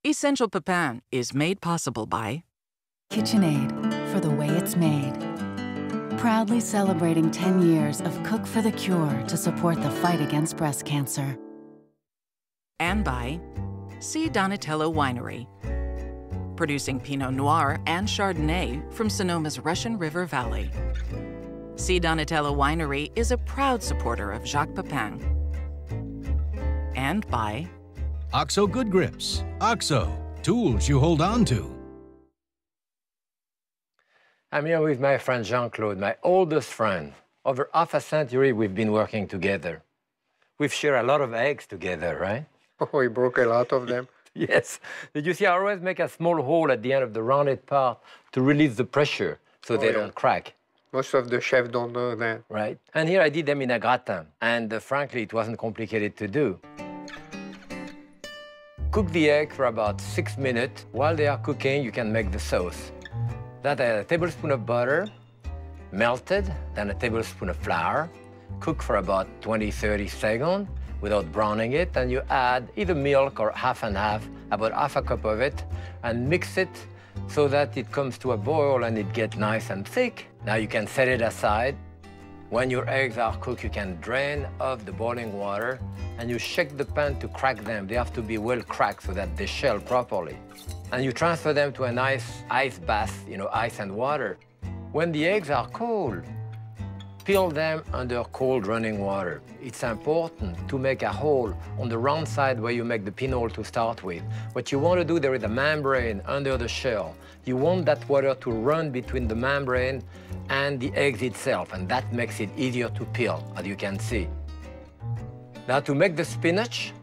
Essential Pepin is made possible by KitchenAid, for the way it's made. Proudly celebrating 10 years of Cook for the Cure to support the fight against breast cancer. and by C. Donatello Winery, producing Pinot Noir and Chardonnay from Sonoma's Russian River Valley. C. Donatello Winery is a proud supporter of Jacques Pepin. And by OXO Good Grips. OXO, tools you hold on to. I'm here with my friend Jean-Claude, my oldest friend. Over half a century, we've been working together. We've shared a lot of eggs together, right? Oh, we broke a lot of them. Yes. Did you see, I always make a small hole at the end of the rounded part to release the pressure so they don't crack. Most of the chefs don't know that. Right. And here I did them in a gratin. And frankly, it wasn't complicated to do. Cook the egg for about 6 minutes. While they are cooking, you can make the sauce. That a tablespoon of butter, melted, then a tablespoon of flour. Cook for about 20-30 seconds without browning it. And you add either milk or half and half, about half a cup of it, and mix it so that it comes to a boil and it gets nice and thick. Now you can set it aside. When your eggs are cooked, you can drain off the boiling water and you shake the pan to crack them. They have to be well cracked so that they shell properly. And you transfer them to a nice ice bath, ice and water. When the eggs are cold, peel them under cold running water. It's important to make a hole on the round side where you make the pinhole to start with. What you want to do, there is a membrane under the shell. You want that water to run between the membrane and the eggs itself, and that makes it easier to peel, as you can see. Now to make the spinach,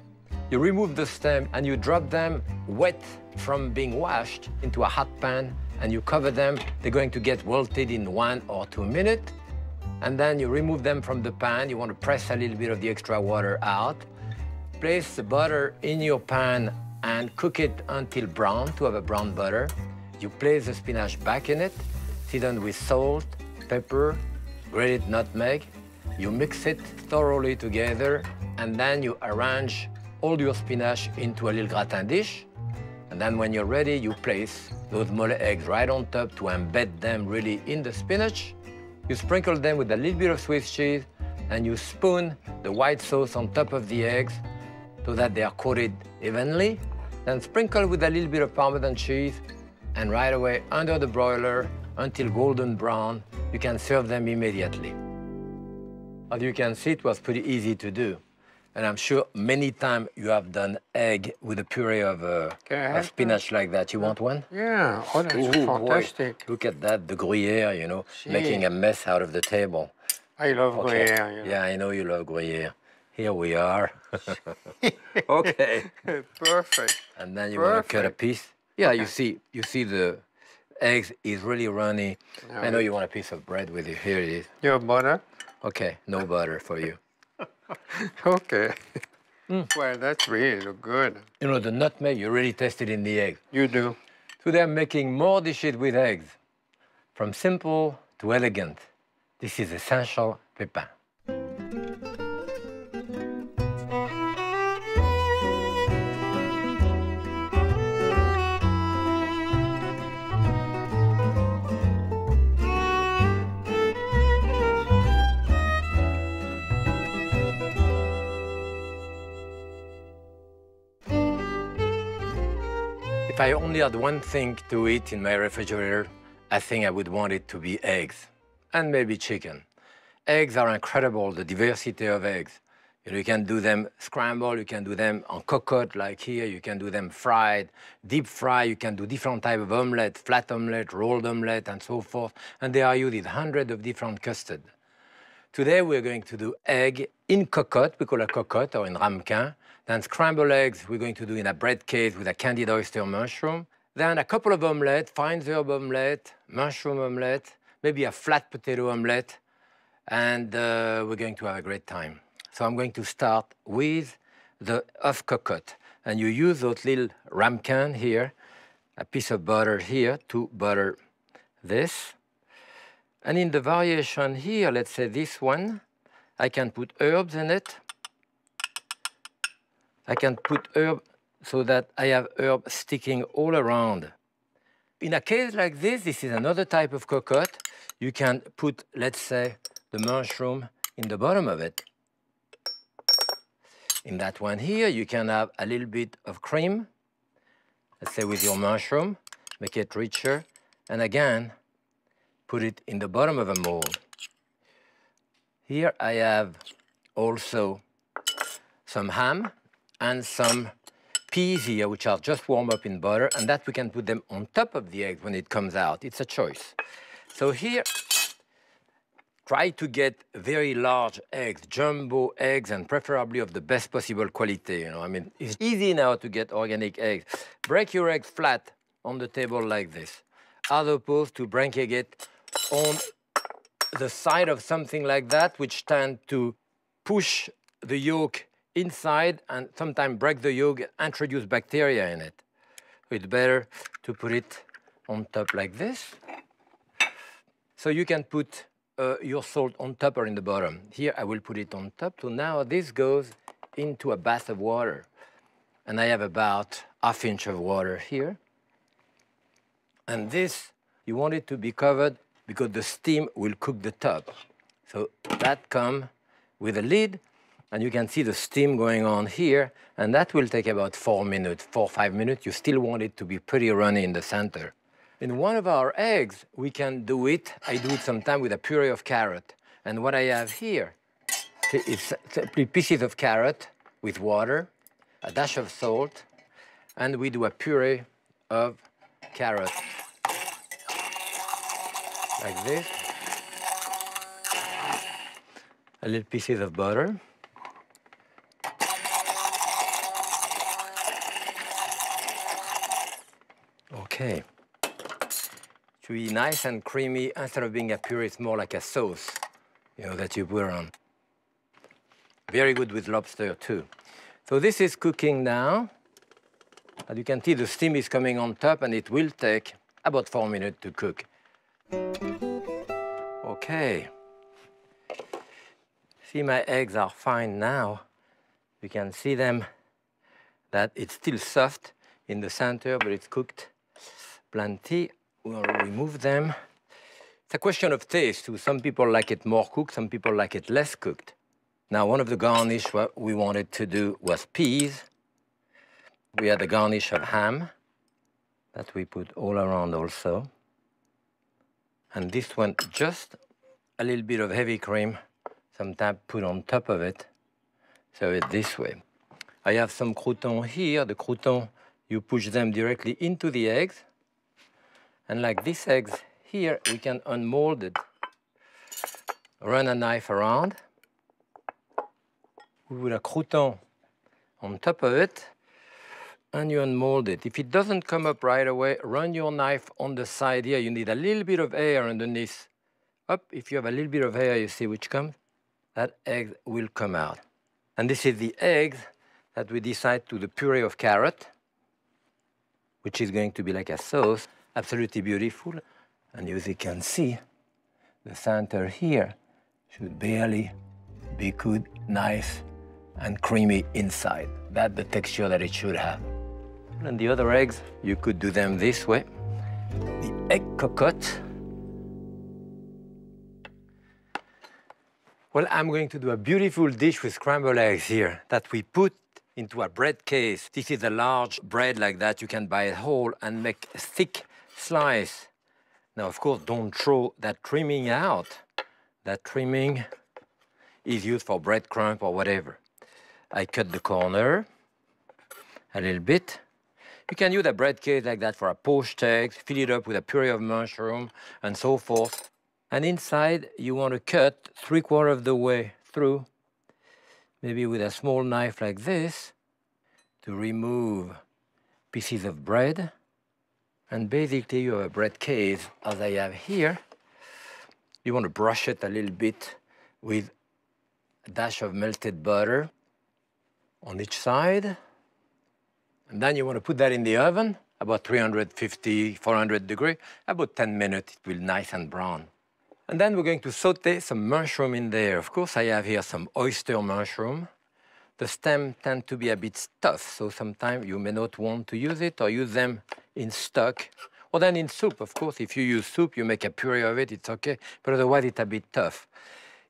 you remove the stem and you drop them wet from being washed into a hot pan and you cover them. They're going to get wilted in 1 or 2 minutes. And then you remove them from the pan. You want to press a little bit of the extra water out. Place the butter in your pan and cook it until brown, to have a brown butter. You place the spinach back in it, seasoned with salt, pepper, grated nutmeg. You mix it thoroughly together, and then you arrange all your spinach into a little gratin dish. And then when you're ready, you place those Mollet eggs right on top to embed them really in the spinach. You sprinkle them with a little bit of Swiss cheese, and you spoon the white sauce on top of the eggs so that they are coated evenly. Then sprinkle with a little bit of Parmesan cheese, and right away under the broiler until golden brown. You can serve them immediately. As you can see, it was pretty easy to do. And I'm sure many times you have done egg with a puree of spinach like that. You want one? Yeah, oh, that's fantastic. Boy. Look at that, the Gruyere, making a mess out of the table. I love Gruyere. Yeah, I know you love Gruyere. Here we are. Okay. Perfect. And then you want to cut a piece. Yeah, you see the eggs is really runny. No. I know you want a piece of bread with you. Here it is. You have butter? Okay, no butter for you. Okay. Well, that's really good. The nutmeg, you really taste it in the egg. You do. Today I'm making more dishes with eggs. From simple to elegant. This is Essential Pepin. If I only had one thing to eat in my refrigerator, I think I would want it to be eggs, and maybe chicken. Eggs are incredible, the diversity of eggs. You can do them scrambled, you can do them en cocotte, like here, you can do them fried, deep fry, you can do different types of omelette, flat omelette, rolled omelette, and so forth, and they are used in hundreds of different custard. Today we're going to do egg in cocotte, we call it cocotte, or in ramequin. Then scrambled eggs we're going to do in a bread case with a candied oyster mushroom. Then a couple of omelettes, fine herb omelette, mushroom omelette, maybe a flat potato omelette, and we're going to have a great time. So I'm going to start with the cocotte. And you use those little ramequin here, a piece of butter here to butter this. And in the variation here, let's say this one, I can put herbs in it. I can put herb so that I have herb sticking all around. In a case like this is another type of cocotte. You can put, let's say, the mushroom in the bottom of it. In that one here, you can have a little bit of cream, let's say with your mushroom, make it richer, and again, put it in the bottom of a mold. Here I have also some ham and some peas here, which are just warm up in butter, and that we can put them on top of the egg when it comes out. It's a choice. So here, try to get very large eggs, jumbo eggs, and preferably of the best possible quality. You know, I mean, it's easy now to get organic eggs. Break your eggs flat on the table like this, as opposed to breaking it on the side of something like that, which tend to push the yolk inside and sometimes break the yolk, introduce bacteria in it. It's better to put it on top like this. So you can put your salt on top or in the bottom. Here I will put it on top. So now this goes into a bath of water. And I have about ½ inch of water here. And this, you want it to be covered because the steam will cook the top. So that comes with a lid, and you can see the steam going on here, and that will take about 4 minutes, 4 or 5 minutes. You still want it to be pretty runny in the center. In one of our eggs, we can do it, I do it sometimes with a puree of carrot. And what I have here is simply pieces of carrot with water, a dash of salt, and we do a puree of carrot. Like this. A little pieces of butter. Okay. To be nice and creamy, instead of being a puree, it's more like a sauce, you know, that you put on. Very good with lobster, too. So this is cooking now. As you can see, the steam is coming on top, and it will take about 4 minutes to cook. Okay. See, my eggs are fine now. You can see them, that it's still soft in the center, but it's cooked plenty. We'll remove them. It's a question of taste, too. Some people like it more cooked, some people like it less cooked. Now, one of the garnish what we wanted to do was peas. We had a garnish of ham that we put all around also. And this one, just a little bit of heavy cream, sometimes put on top of it. So it's this way. I have some croutons here. The croutons, you push them directly into the eggs. And like these eggs here, we can unmold it. Run a knife around. We put a crouton on top of it, and you unmold it. If it doesn't come up right away, run your knife on the side here. You need a little bit of air underneath. Up, if you have a little bit of air, you see which comes, that egg will come out. And this is the eggs that we decide to the puree of carrot, which is going to be like a sauce. Absolutely beautiful. And as you can see, the center here should barely be good, nice, and creamy inside. That's the texture that it should have. And the other eggs, you could do them this way. The egg cocotte. Well, I'm going to do a beautiful dish with scrambled eggs here that we put into a bread case. This is a large bread like that. You can buy it whole and make a thick slice. Now, of course, don't throw that trimming out. That trimming is used for breadcrumb or whatever. I cut the corner a little bit. You can use a bread case like that for a poached egg, fill it up with a puree of mushroom, and so forth. And inside, you want to cut 3/4 of the way through, maybe with a small knife like this, to remove pieces of bread. And basically, you have a bread case, as I have here. You want to brush it a little bit with a dash of melted butter on each side. And then you want to put that in the oven, about 350, 400 degrees, about 10 minutes, it will be nice and brown. And then we're going to saute some mushroom in there. Of course, I have here some oyster mushroom. the stem tend to be a bit tough, so sometimes you may not want to use it or use them in stock. Or then in soup, of course. If you use soup, you make a puree of it, it's okay, but otherwise it's a bit tough.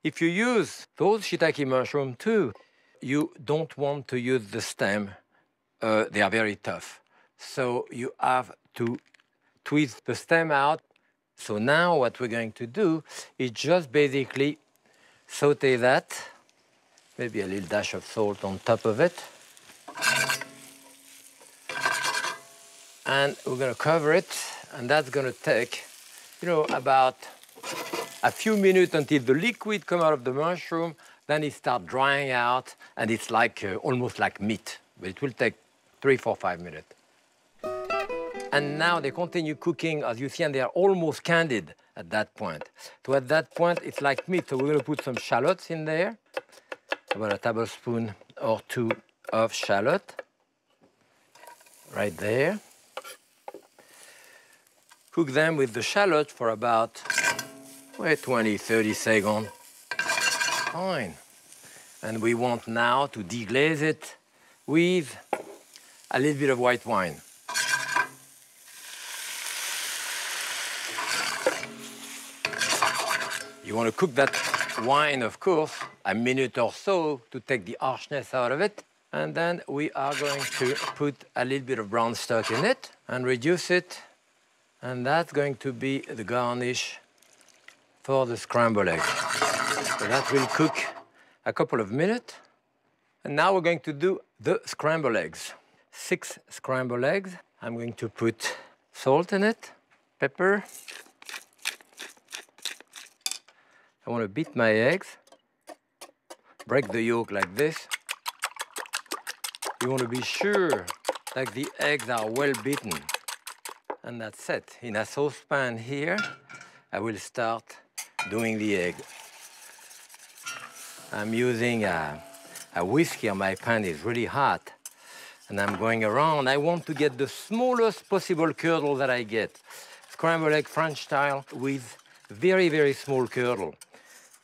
If you use those shiitake mushrooms too, you don't want to use the stem. They are very tough. So you have to twist the stem out. So now what we're going to do is just basically saute that, maybe a little dash of salt on top of it. And we're going to cover it, and that's going to take, you know, about a few minutes until the liquid comes out of the mushroom. Then it starts drying out, and it's like almost like meat. But it will take 3, 4, 5 minutes. And now they continue cooking, as you see, and they are almost candied at that point. So at that point, it's like meat. So we're going to put some shallots in there, about a tablespoon or 2 of shallot, right there. Cook them with the shallot for about 20, 30 seconds. Fine. And we want now to deglaze it with a little bit of white wine. You want to cook that wine, of course, a minute or so to take the harshness out of it. And then we are going to put a little bit of brown stock in it and reduce it. And that's going to be the garnish for the scrambled egg. So that will cook a couple of minutes. And now we're going to do the scrambled eggs. 6 scrambled eggs. I'm going to put salt in it, pepper. I want to beat my eggs. Break the yolk like this. You want to be sure that the eggs are well beaten. And that's it. In a saucepan here, I will start doing the egg. I'm using a whisk here. My pan is really hot. And I'm going around. I want to get the smallest possible curdle that I get. Scrambled egg French style with very, very small curdle.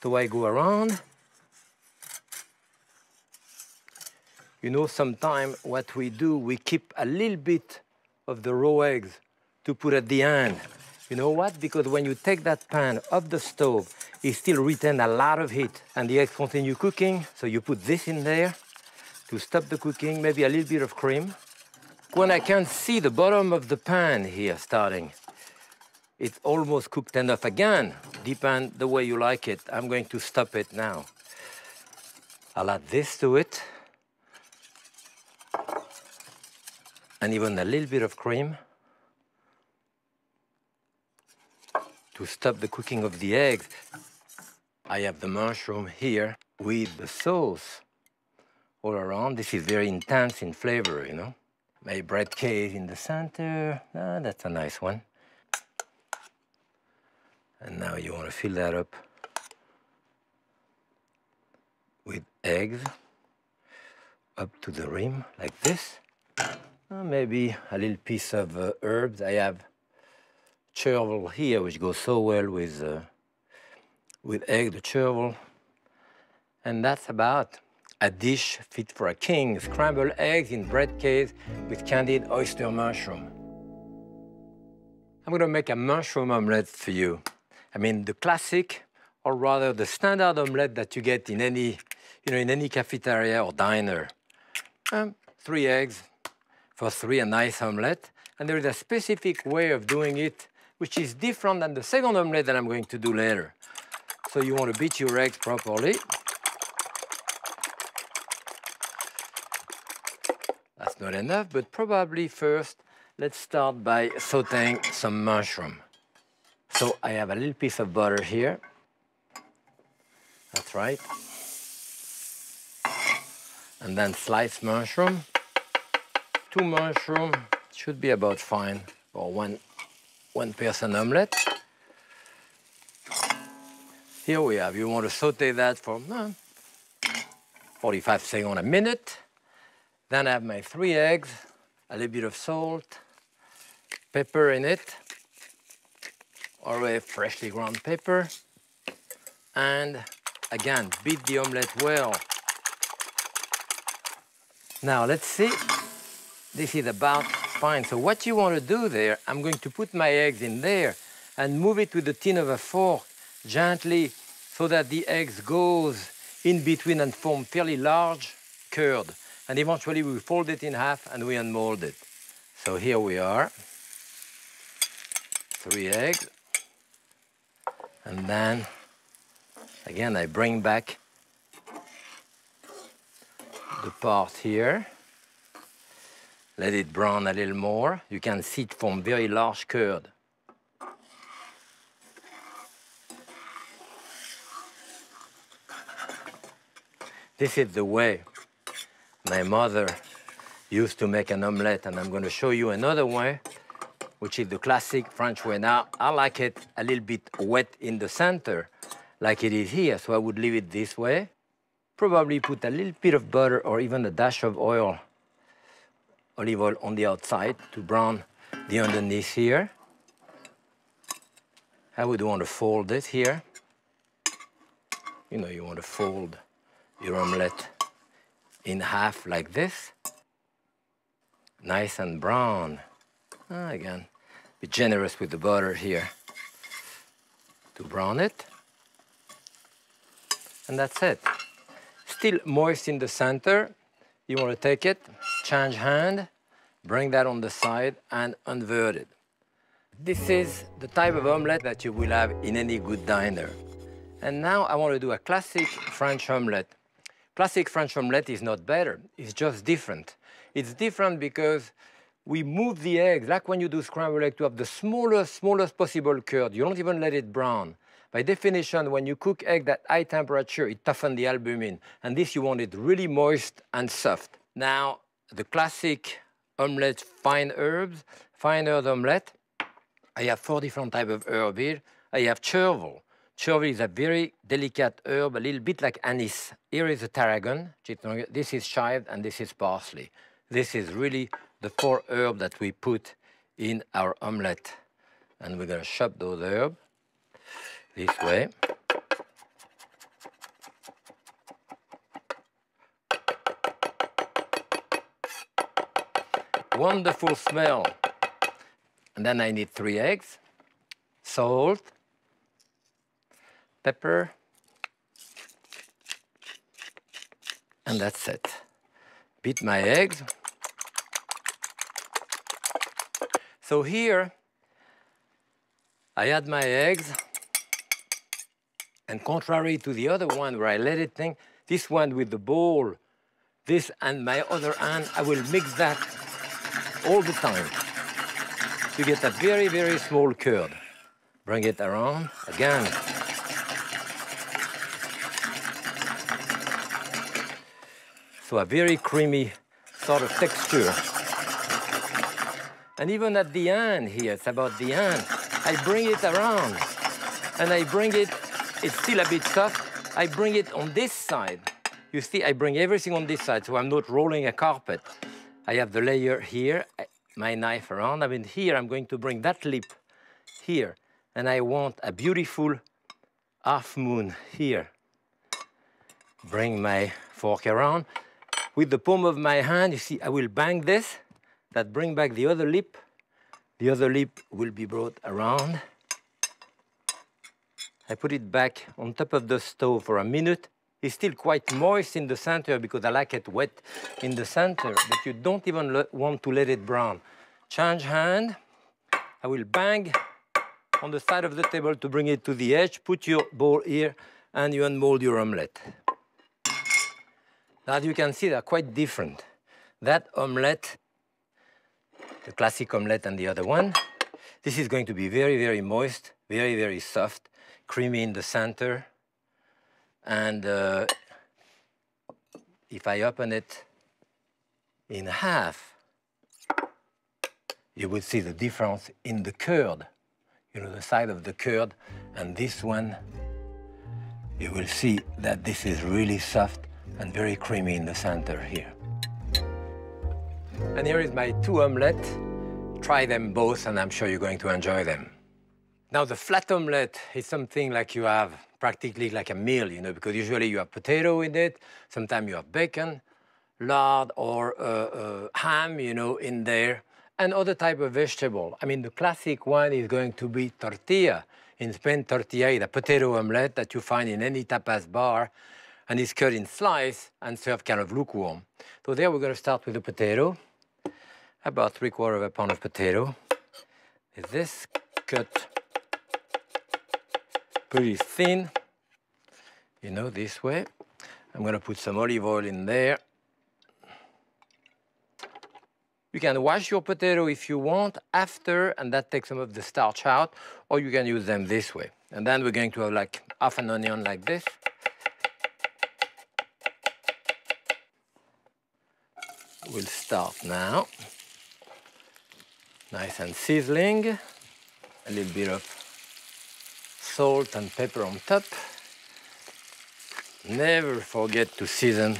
So I go around. You know, sometimes what we do, we keep a little bit of the raw eggs to put at the end. You know what? Because when you take that pan off the stove, it still retains a lot of heat, and the eggs continue cooking. So you put this in there to stop the cooking, maybe a little bit of cream. When I can see the bottom of the pan here starting, it's almost cooked enough again. Depend the way you like it. I'm going to stop it now. I'll add this to it. And even a little bit of cream to stop the cooking of the eggs. I have the mushroom here with the sauce all around. This is very intense in flavor, you know. My bread case in the center. Ah, that's a nice one. And now you want to fill that up with eggs up to the rim, like this. Maybe a little piece of herbs. I have chervil here, which goes so well with egg, the chervil. And that's about a dish fit for a king. Scrambled eggs in bread case with candied oyster mushroom. I'm going to make a mushroom omelette for you. I mean, the classic, or rather the standard omelette that you get in any, in any cafeteria or diner. 3 eggs for 3, a nice omelette. And there is a specific way of doing it, which is different than the second omelette that I'm going to do later. So you want to beat your eggs properly. That's not enough, but probably first, let's start by sauteing some mushroom. So I have a little piece of butter here. That's right. And then sliced mushroom. 2 mushrooms should be about fine for one person omelette. Here we have, you want to saute that for 45 seconds, a minute. Then I have my 3 eggs, a little bit of salt, pepper in it, already freshly ground pepper. And again, beat the omelette well. Now, let's see. This is about fine. So what you want to do there, I'm going to put my eggs in there and move it with the tin of a fork gently so that the eggs goes in between and form fairly large curd. And eventually we fold it in half and we unmold it. So here we are. 3 eggs. And then, again, I bring back the part here. Let it brown a little more. You can see it form very large curd. This is the way my mother used to make an omelette, and I'm going to show you another way, which is the classic French way. Now, I like it a little bit wet in the center, like it is here, so I would leave it this way. Probably put a little bit of butter or even a dash of oil, olive oil on the outside to brown the underneath here. I would want to fold it here. You know, you want to fold your omelette in half like this. Nice and brown. Again, be generous with the butter here to brown it. And that's it. Still moist in the center. You want to take it, change hand, bring that on the side and invert it. This is the type of omelette that you will have in any good diner. And now I want to do a classic French omelette. Classic French omelette is not better, it's just different. It's different because we move the eggs, like when you do scrambled egg, to have the smallest possible curd. You don't even let it brown. By definition, when you cook egg at high temperature, it toughens the albumin. And this, you want it really moist and soft. Now, the classic omelette fine herbs omelette. I have 4 different types of herbs here. I have chervil. Chervil is a very delicate herb, a little bit like anise. Here is a tarragon, this is chive, and this is parsley. This is really the 4 herbs that we put in our omelette. And we're gonna chop those herbs this way. Wonderful smell. And then I need 3 eggs, salt, pepper, and that's it. Beat my eggs. So here, I add my eggs, and contrary to the other one where I let it think, this one with the bowl, this and my other hand, I will mix that all the time. You get a very, very small curd. Bring it around again. So a very creamy sort of texture. And even at the end here, it's about the end, I bring it around and I bring it, it's still a bit soft, I bring it on this side. You see, I bring everything on this side, so I'm not rolling a carpet. I have the layer here, my knife around. I mean, here I'm going to bring that lip here, and I want a beautiful half moon here. Bring my fork around. With the palm of my hand, you see, I will bang this, that bring back the other lip. The other lip will be brought around. I put it back on top of the stove for a minute. It's still quite moist in the center because I like it wet in the center, but you don't even want to let it brown. Change hand. I will bang on the side of the table to bring it to the edge. Put your bowl here and you unmold your omelette. Now you can see they're quite different. That omelette, the classic omelette and the other one, this is going to be very, very moist, very, very soft, creamy in the center. And if I open it in half, you will see the difference in the curd. You know, the side of the curd and this one, you will see that this is really soft and very creamy in the center here. And here is my 2 omelettes. Try them both and I'm sure you're going to enjoy them. Now the flat omelette is something like you have practically like a meal, you know, because usually you have potato in it, sometimes you have bacon, lard or ham, you know, in there, and other type of vegetable. I mean, the classic one is going to be tortilla. In Spain, tortilla is a potato omelette that you find in any tapas bar, and it's cut in slice and served kind of lukewarm. So there we're going to start with the potato, about 3/4 pound of potato. Is this cut pretty thin, you know, this way. I'm going to put some olive oil in there. You can wash your potato if you want after, and that takes some of the starch out, or you can use them this way. And then we're going to have like half an onion like this. We'll start now. Nice and sizzling. A little bit of salt and pepper on top. Never forget to season.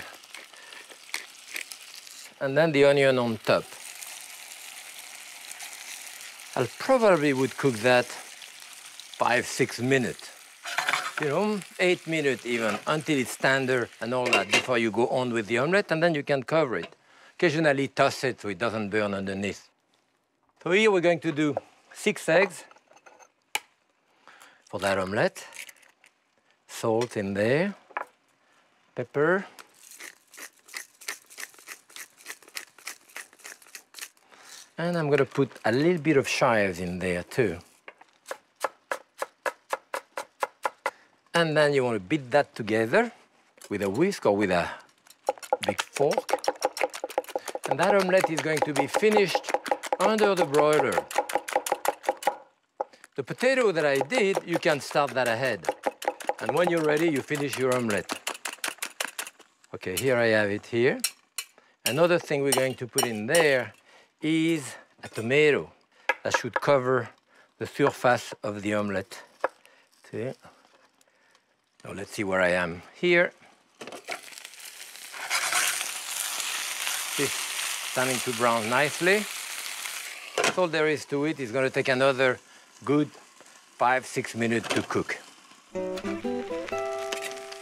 And then the onion on top. I probably would cook that 5-6 minutes. You know, 8 minutes even, until it's tender and all that before you go on with the omelette, and then you can cover it. Occasionally toss it so it doesn't burn underneath. So here we're going to do 6 eggs for that omelette. Salt in there, pepper. And I'm going to put a little bit of chives in there too. And then you want to beat that together with a whisk or with a big fork. And that omelette is going to be finished under the broiler. The potato that I did, you can start that ahead. And when you're ready, you finish your omelette. Okay, here I have it here. Another thing we're going to put in there is a tomato that should cover the surface of the omelette. See? Now let's see where I am here. It's starting to brown nicely. That's all there is to it. It's going to take another good 5-6 minutes to cook.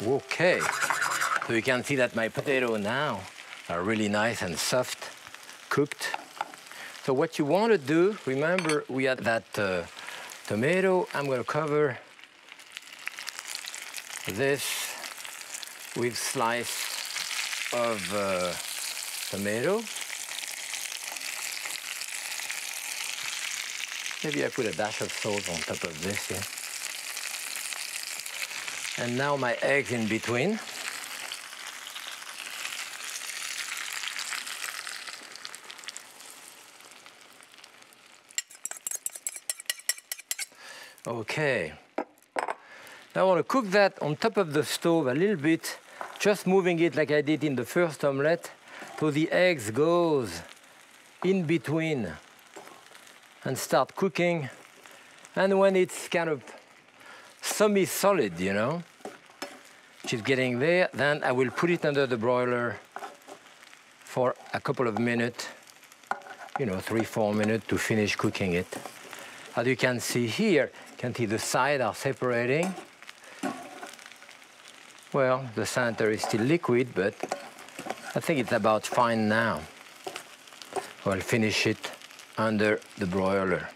Okay, so you can see that my potato now are really nice and soft, cooked. So what you want to do, remember we had that tomato. I'm going to cover this with slice of tomato. Maybe I put a dash of salt on top of this here. And now my eggs in between. Okay. Now I want to cook that on top of the stove a little bit, just moving it like I did in the first omelette, so the eggs goes in between and start cooking. And when it's kind of semi-solid, you know, which is getting there, then I will put it under the broiler for a couple of minutes, you know, 3-4 minutes to finish cooking it. As you can see here, you can see the sides are separating. Well, the center is still liquid, but I think it's about fine now. I'll finish it under the broiler.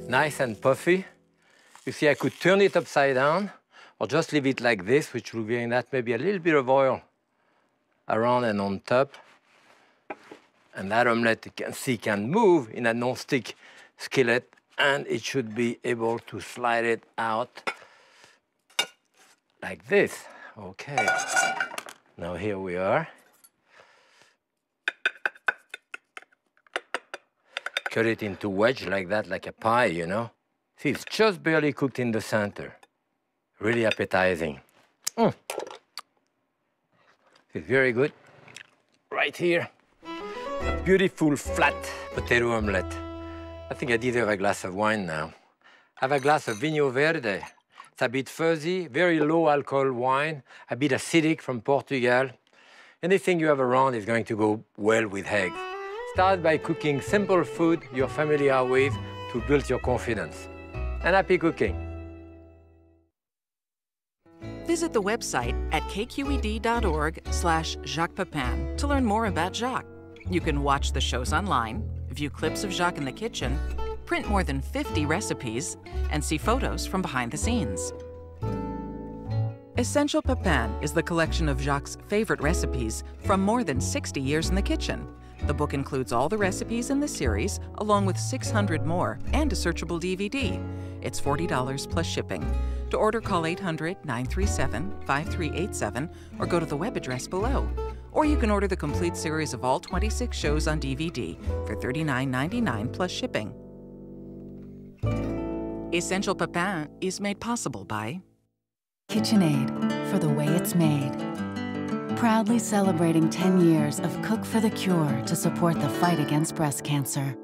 Nice and puffy. You see, I could turn it upside down or just leave it like this, which will bring that maybe a little bit of oil around and on top. And that omelette, you can see, can move in a non-stick skillet, and it should be able to slide it out like this. Okay. Now here we are. Cut it into wedge like that, like a pie, you know. See, it's just barely cooked in the center. Really appetizing. It's very good. Right here, a beautiful flat potato omelette. I think I deserve a glass of wine now. I have a glass of Vinho Verde. It's a bit fuzzy, very low alcohol wine, a bit acidic from Portugal. Anything you have around is going to go well with eggs. Start by cooking simple food you're familiar with to build your confidence. And happy cooking. Visit the website at kqed.org/Jacques Pepin to learn more about Jacques. You can watch the shows online, view clips of Jacques in the kitchen, print more than 50 recipes, and see photos from behind the scenes. Essential Pepin is the collection of Jacques' favorite recipes from more than 60 years in the kitchen. The book includes all the recipes in the series, along with 600 more and a searchable DVD. It's $40 plus shipping. To order, call 800-937-5387 or go to the web address below. Or you can order the complete series of all 26 shows on DVD for $39.99 plus shipping. Essential Pepin is made possible by KitchenAid, for the way it's made. Proudly celebrating 10 years of Cook for the Cure to support the fight against breast cancer.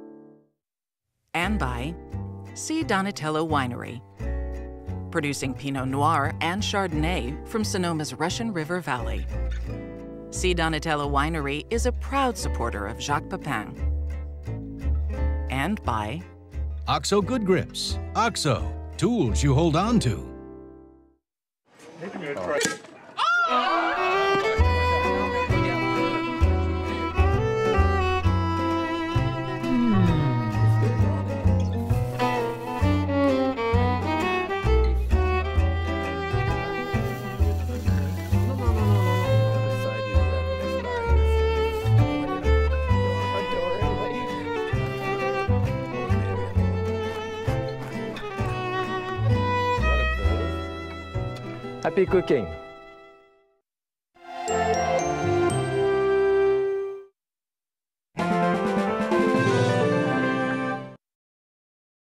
And by C. Donatello Winery, producing Pinot Noir and Chardonnay from Sonoma's Russian River Valley. C. Donatello Winery is a proud supporter of Jacques Pepin. And by OXO Good Grips. OXO, tools you hold on to. Happy cooking!